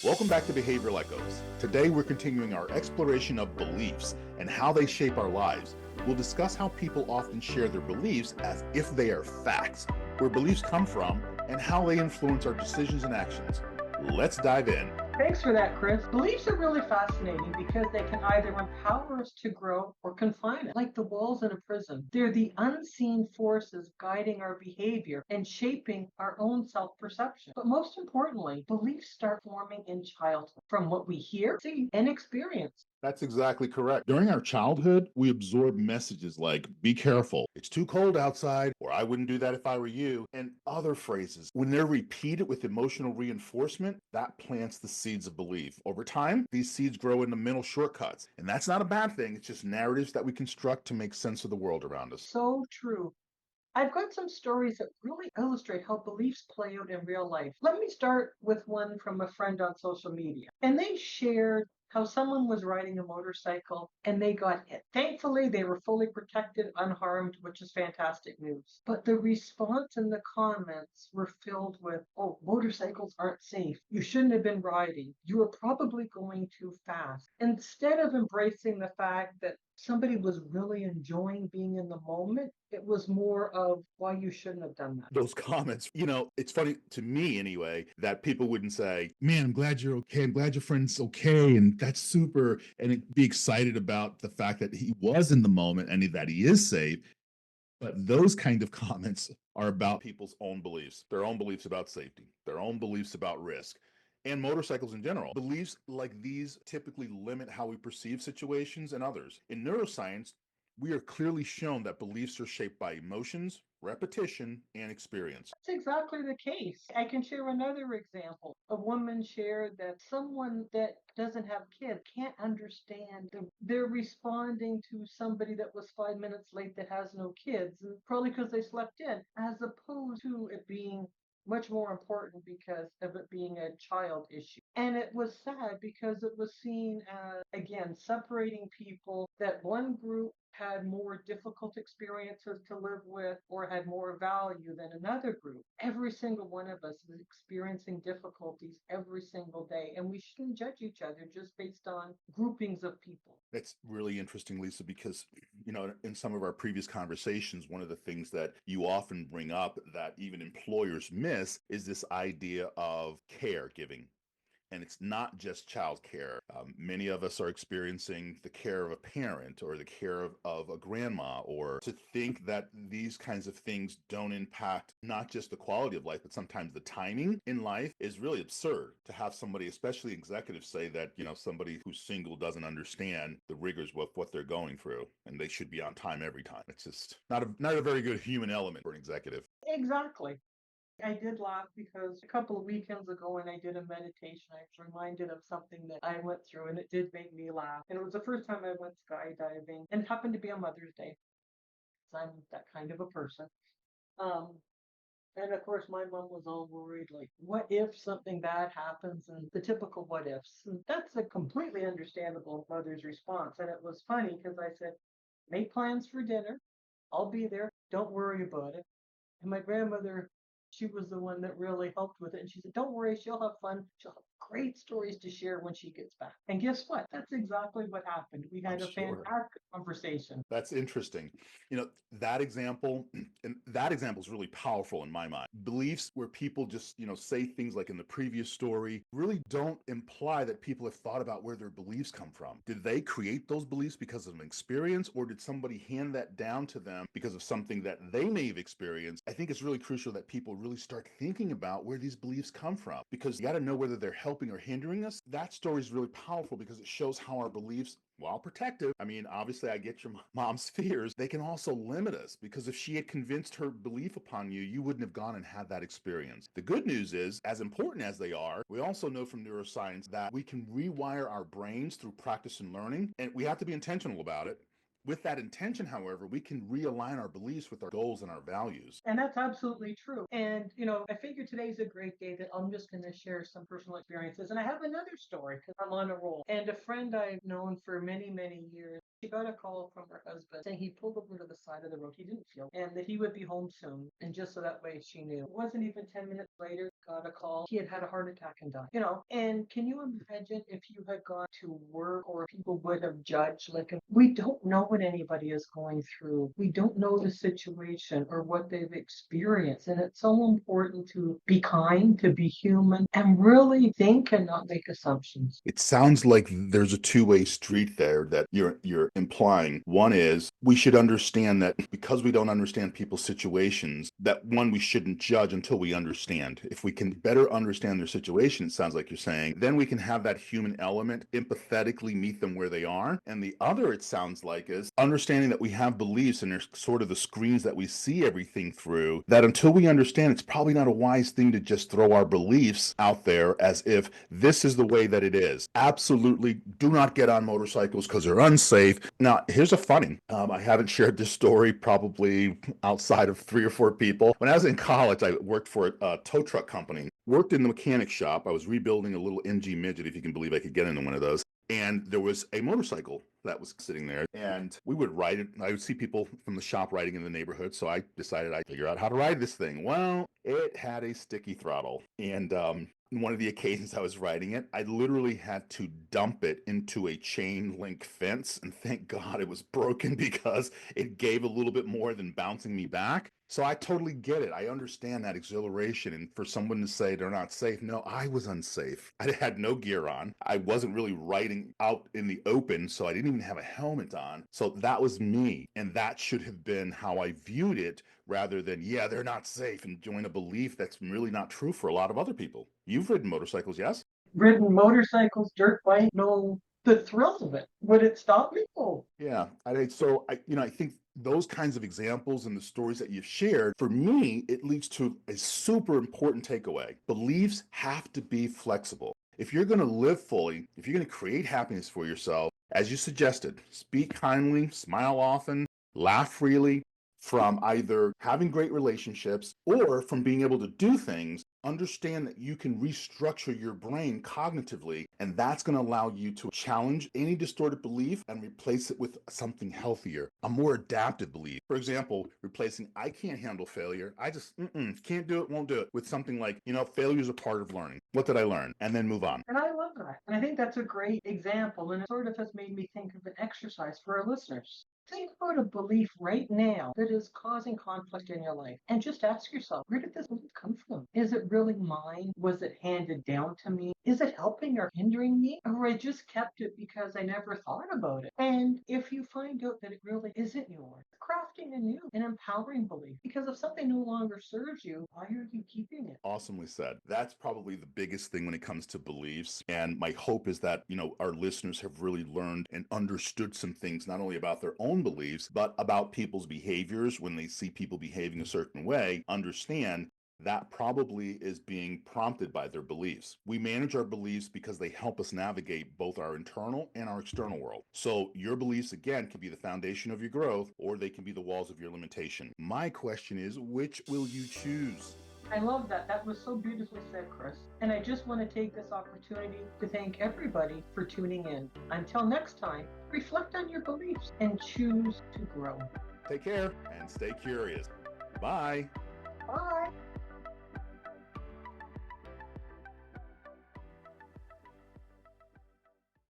Welcome back to Behavioral Echoes. Today we're continuing our exploration of beliefs and how they shape our lives. We'll discuss how people often share their beliefs as if they are facts, where beliefs come from, and how they influence our decisions and actions. Let's dive in. Thanks for that, Chris. Beliefs are really fascinating because they can either empower us to grow or confine us, like the walls in a prison. They're the unseen forces guiding our behavior and shaping our own self perception. But most importantly, beliefs start forming in childhood from what we hear, see, and experience. That's exactly correct. During our childhood, we absorb messages like, be careful, it's too cold outside, or I wouldn't do that if I were you, and other phrases. When they're repeated with emotional reinforcement, that plants the seeds of belief. Over time, these seeds grow into mental shortcuts. And that's not a bad thing, it's just narratives that we construct to make sense of the world around us. So true. I've got some stories that really illustrate how beliefs play out in real life. Let me start with one from a friend on social media. And they shared how someone was riding a motorcycle and they got hit. Thankfully, they were fully protected, unharmed, which is fantastic news. But the response and the comments were filled with, oh, motorcycles aren't safe. You shouldn't have been riding. You were probably going too fast. Instead of embracing the fact that somebody was really enjoying being in the moment, it was more of why you shouldn't have done that. Those comments, it's funny to me anyway that people wouldn't say, man, I'm glad you're okay. I'm glad your friend's okay. And that's super. And be excited about the fact that he was in the moment and that he is safe. But those kind of comments are about people's own beliefs, their own beliefs about safety, their own beliefs about risk, and motorcycles in general. Beliefs like these typically limit how we perceive situations and others. In neuroscience, we are clearly shown that beliefs are shaped by emotions, repetition, and experience. That's exactly the case. I can share another example. A woman shared that someone that doesn't have kids can't understand. They're responding to somebody that was 5 minutes late that has no kids, and probably because they slept in, as opposed to it being much more important because of it being a child issue. And it was sad because it was seen as, again, separating people, that one group had more difficult experiences to live with or had more value than another group. Every single one of us is experiencing difficulties every single day, and we shouldn't judge each other just based on groupings of people. That's really interesting, Lisa, because, in some of our previous conversations, one of the things that you often bring up that even employers miss is this idea of caregiving. And it's not just child care. Many of us are experiencing the care of a parent or the care of a grandma, or to think that these kinds of things don't impact not just the quality of life, but sometimes the timing in life is really absurd. To have somebody, especially executives, say that, somebody who's single doesn't understand the rigors of what they're going through and they should be on time every time. It's just not a very good human element for an executive. Exactly. I did laugh because a couple of weekends ago when I did a meditation, I was reminded of something that I went through and it did make me laugh. And it was the first time I went skydiving and it happened to be on Mother's Day. So I'm that kind of a person. Um, and of course, my mom was all worried, like, what if something bad happens? And the typical what ifs. And that's a completely understandable mother's response. And it was funny because I said, make plans for dinner. I'll be there. Don't worry about it. And my grandmother, she was the one that really helped with it. And she said, don't worry, she'll have fun. She'll have great stories to share when she gets back. And guess what? That's exactly what happened. We I'm had a sure. fantastic conversation. That's interesting. That example, and that example is really powerful in my mind. Beliefs where people just, say things like in the previous story really don't imply that people have thought about where their beliefs come from. Did they create those beliefs because of an experience, or did somebody hand that down to them because of something that they may have experienced? I think it's really crucial that people really start thinking about where these beliefs come from, because you got to know whether they're helping or hindering us. That story is really powerful because it shows how our beliefs, while protective, I mean, obviously, I get your mom's fears, they can also limit us, because if she had convinced her belief upon you, you wouldn't have gone and had that experience. The good news is, as important as they are, we also know from neuroscience that we can rewire our brains through practice and learning, and we have to be intentional about it. With that intention, however, we can realign our beliefs with our goals and our values. And that's absolutely true. And, I figure today's a great day that I'm just going to share some personal experiences. And I have another story because I'm on a roll. And a friend I've known for many, many years, She got a call from her husband saying he pulled over to the side of the road. He didn't feel and that he would be home soon. And just so that way she knew. It wasn't even 10 minutes later, got a call. He had had a heart attack and died. And can you imagine if you had gone to work or people would have judged? Like, we don't know what anybody is going through. We don't know the situation or what they've experienced. And it's so important to be kind, to be human, and really think and not make assumptions. It sounds like there's a two-way street there that you're implying. One is we should understand that because we don't understand people's situations, that one, we shouldn't judge until we understand. If we can better understand their situation, it sounds like you're saying, then we can have that human element, empathetically meet them where they are. And the other, it sounds like, is understanding that we have beliefs and there's sort of the screens that we see everything through, that until we understand, it's probably not a wise thing to just throw our beliefs out there as if this is the way that it is. Absolutely do not get on motorcycles because they're unsafe. Now, here's a funny. I haven't shared this story probably outside of 3 or 4 people. When I was in college, I worked for a tow truck company. Worked in the mechanic shop. I was rebuilding a little MG Midget, if you can believe I could get into one of those. And there was a motorcycle that was sitting there, and we would ride it. I would see people from the shop riding in the neighborhood, so I decided I'd figure out how to ride this thing. Well, it had a sticky throttle, and one of the occasions I was riding it, I literally had to dump it into a chain link fence, and thank God it was broken because it gave a little bit more than bouncing me back. So I totally get it. I understand that exhilaration. And for someone to say they're not safe, no, I was unsafe. I had no gear on. I wasn't really riding out in the open, so I didn't even have a helmet on. So that was me. And that should have been how I viewed it rather than, yeah, they're not safe, and join a belief that's really not true for a lot of other people. You've ridden motorcycles, yes? Ridden motorcycles, dirt bike, no, the thrill of it. Would it stop me? Oh, Yeah. I think those kinds of examples and the stories that you've shared, for me, it leads to a super important takeaway. Beliefs have to be flexible. If you're going to live fully, if you're going to create happiness for yourself, as you suggested, speak kindly, smile often, laugh freely, from either having great relationships or from being able to do things, understand that you can restructure your brain cognitively, and that's going to allow you to challenge any distorted belief and replace it with something healthier, a more adaptive belief. For example, replacing I can't handle failure, I just can't do it, won't do it, with something like, failure is a part of learning. What did I learn? And then move on. and I love that. And I think that's a great example. And it sort of has made me think of an exercise for our listeners. Think about a belief right now that is causing conflict in your life and just ask yourself, where did this belief come from? Is it really mine? Was it handed down to me? Is it helping or hindering me? Or I just kept it because I never thought about it? And if you find out that it really isn't yours, crafting a new and empowering belief. Because if something no longer serves you, why are you keeping it? Awesomely said. That's probably the biggest thing when it comes to beliefs. And my hope is that, our listeners have really learned and understood some things, not only about their own beliefs, but about people's behaviors when they see people behaving a certain way, understand that probably is being prompted by their beliefs. We manage our beliefs because they help us navigate both our internal and our external world. So your beliefs, again, can be the foundation of your growth, or they can be the walls of your limitation. My question is, which will you choose? I love that. That was so beautifully said, Chris. And I just want to take this opportunity to thank everybody for tuning in. Until next time, reflect on your beliefs and choose to grow. Take care and stay curious. Bye. Bye.